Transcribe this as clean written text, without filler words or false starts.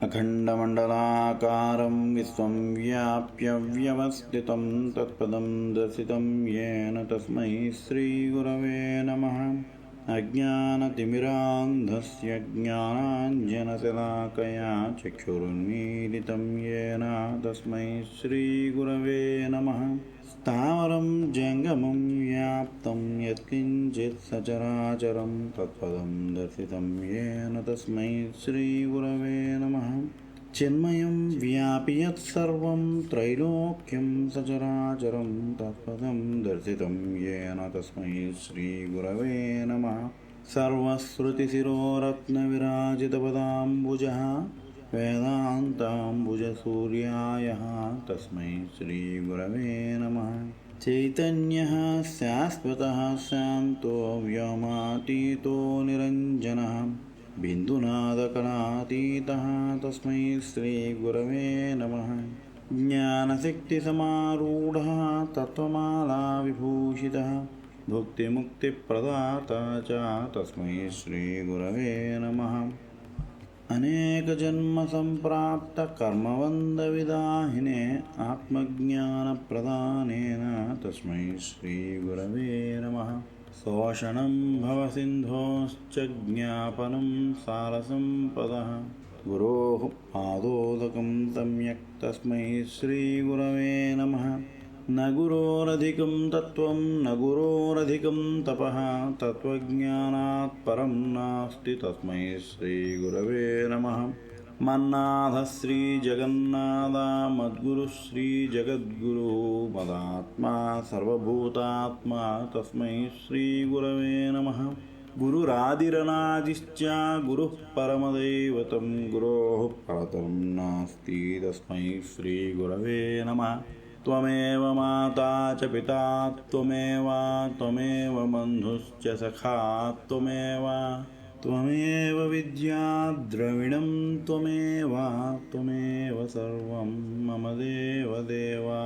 अखण्डमण्डलाकारं विश्वं व्याप्य व्यवस्थितं तत्पदं दर्शितं येन तस्मै श्रीगुरवे नमः। अज्ञानतिमिरान्धस्य ज्ञानाञ्जनशलाकया चक्षुरुन्मीलितं येन तस्मै श्रीगुरवे नमः। स्थावरं जङ्गमं व्याप्तं यत्किञ्चित् सचराचरं तत्पदं दर्शितं येन तस्मै श्रीगुरवे नमः। चिन्मयं व्यापि यत्सर्वं त्रैलोक्यं सचराचरं तत्पदं दर्शितं येन तस्मै श्रीगुरवे नमः। सर्वश्रुतिशिरोरत्नविराजितपदाम्बुजः वेदान्ताम्बुजसूर्यायः तस्मै श्रीगुरवे नमः। चैतन्यः शाश्वतः शान्तो व्योमातीतो निरञ्जनः बिन्दुनादकलातीतः तस्मै श्रीगुरवे नमः। ज्ञानशक्तिसमारूढः तत्त्वमालाविभूषितः भुक्तिमुक्तिप्रदाता च तस्मै श्रीगुरवे नमः। अनेकजन्मसम्प्राप्तकर्मबन्धविदाहिने आत्मज्ञानप्रदानेन तस्मै श्रीगुरवे नमः। शोषणं भवसिन्धोश्च ज्ञापनं सारसम्पदः गुरोः पादोदकं सम्यक् तस्मै श्रीगुरवे नमः। न गुरोरधिकं तत्त्वं न गुरोरधिकं तपः तत्त्वज्ञानात् परं नास्ति तस्मै श्रीगुरवे नमः। मन्नाथः श्रीजगन्नाथ मद्गुरुः श्रीजगद्गुरुः मदात्मा सर्वभूतात्मा तस्मै श्रीगुरवे नमः। गुरुरादिरनादिश्च गुरुः परमदैवतं गुरोः परतरं नास्ति तस्मै श्रीगुरवे नमः। त्वमेव माता च पिता त्वमेव बन्धुश्च सखा त्वमेव विद्या द्रविणं त्वमेव सर्वं मम देव देवा।